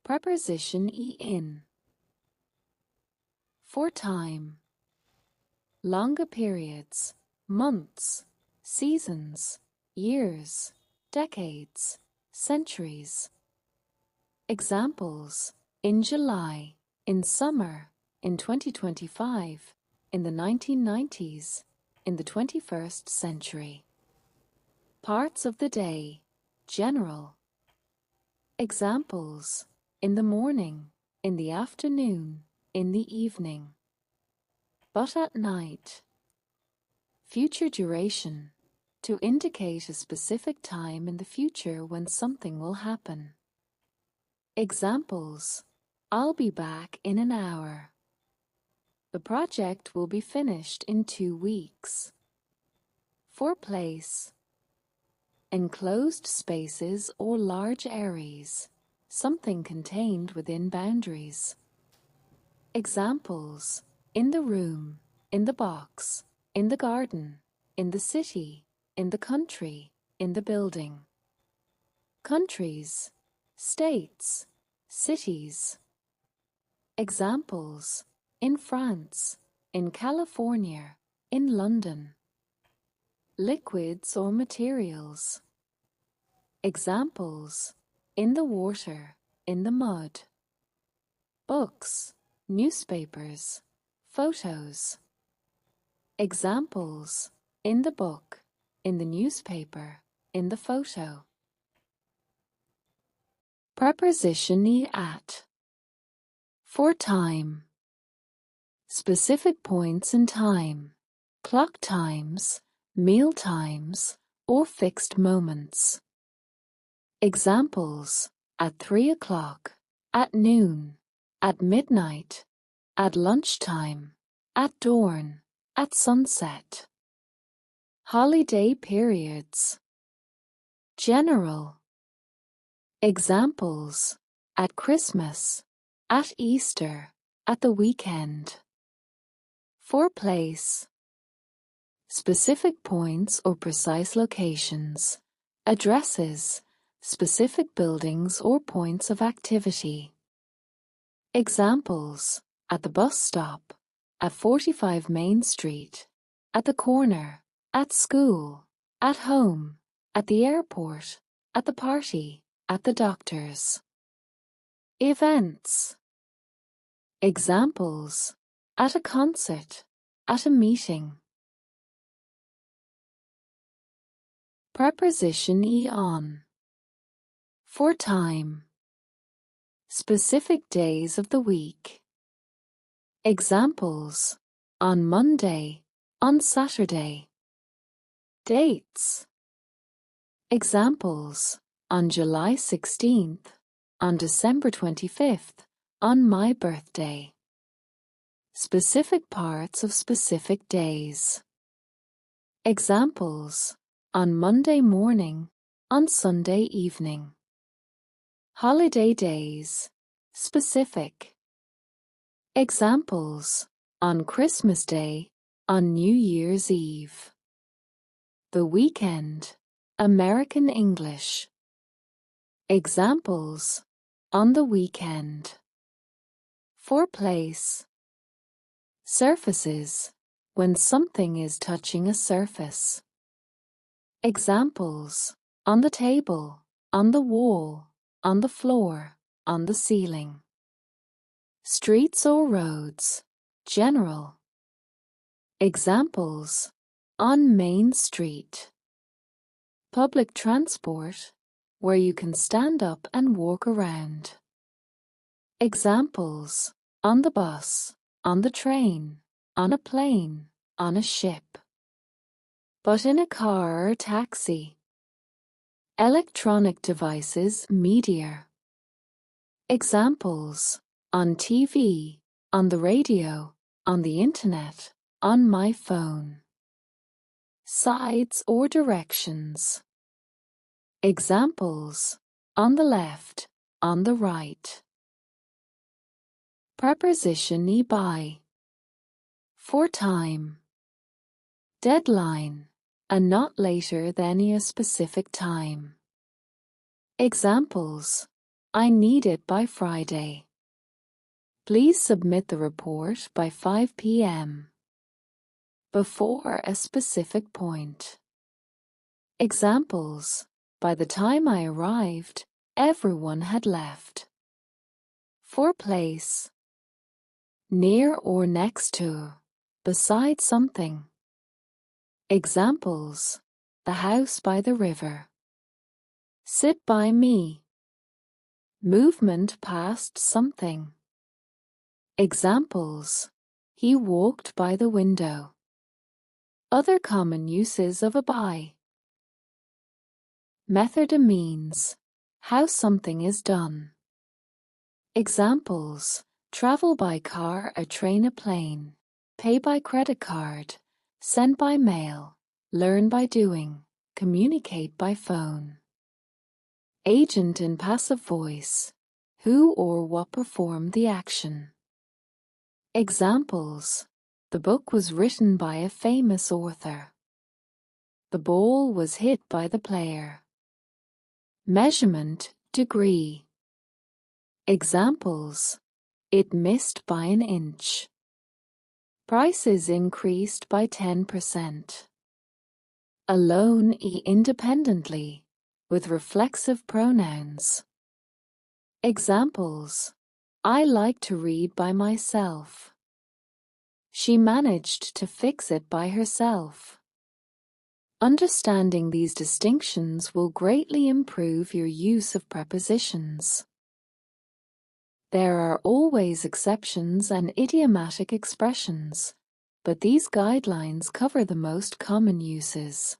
Preposition in. For time. Longer periods, months, seasons, years, decades, centuries. Examples: in July, in summer, in 2025, in the 1990s, in the 21st century. Parts of the day, general. Examples: in the morning, in the afternoon, in the evening. But at night. Future duration, to indicate a specific time in the future when something will happen. Examples: I'll be back in an hour. The project will be finished in 2 weeks. For place. Enclosed spaces or large areas, something contained within boundaries. Examples: in the room, in the box, in the garden, in the city, in the country, in the building. Countries, states, cities. Examples: in France, in California, in London. Liquids or materials. Examples: in the water, in the mud. Books, newspapers, photos. Examples: in the book, in the newspaper, in the photo. Preposition at. For time. Specific points in time, clock times, meal times, or fixed moments. Examples: at 3 o'clock, at noon, at midnight, at lunchtime, at dawn, at sunset. Holiday periods. General. Examples: at Christmas, at Easter, at the weekend. For place. Specific points or precise locations, addresses, specific buildings or points of activity. Examples: at the bus stop, at 45 Main Street, at the corner, at school, at home, at the airport, at the party, at the doctor's. Events. Examples: at a concert, at a meeting. Preposition on. For time. Specific days of the week. Examples: on Monday, on Saturday. Dates. Examples: on July 16th, on December 25th, on my birthday. Specific parts of specific days. Examples: on Monday morning, on Sunday evening. Holiday days, specific. Examples: on Christmas Day, on New Year's Eve. The weekend, American English. Examples: on the weekend. For place. Surfaces, when something is touching a surface. Examples: on the table, on the wall, on the floor, on the ceiling. Streets or roads, general. Examples: on Main Street. Public transport, where you can stand up and walk around. Examples: on the bus, on the train, on a plane, on a ship. But in a car or taxi. Electronic devices, media. Examples: on TV, on the radio, on the internet, on my phone. Sides or directions. Examples: on the left, on the right. Preposition by. For time. Deadline, a not later than a specific time. Examples: I need it by Friday. Please submit the report by 5 p.m. Before a specific point. Examples. By the time I arrived, everyone had left. For place. Near or next to. Beside something. Examples. The house by the river. Sit by me. Movement past something. Examples. He walked by the window. Other common uses of a by. Method means how something is done. Examples. Travel by car, a train, a plane. Pay by credit card. Send by mail. Learn by doing. Communicate by phone. Agent in passive voice. Who or what performed the action. Examples. The book was written by a famous author. The ball was hit by the player. Measurement, degree. Examples. It missed by an inch. Prices increased by 10%. Alone, independently, with reflexive pronouns. Examples. I like to read by myself. She managed to fix it by herself. Understanding these distinctions will greatly improve your use of prepositions. There are always exceptions and idiomatic expressions, but these guidelines cover the most common uses.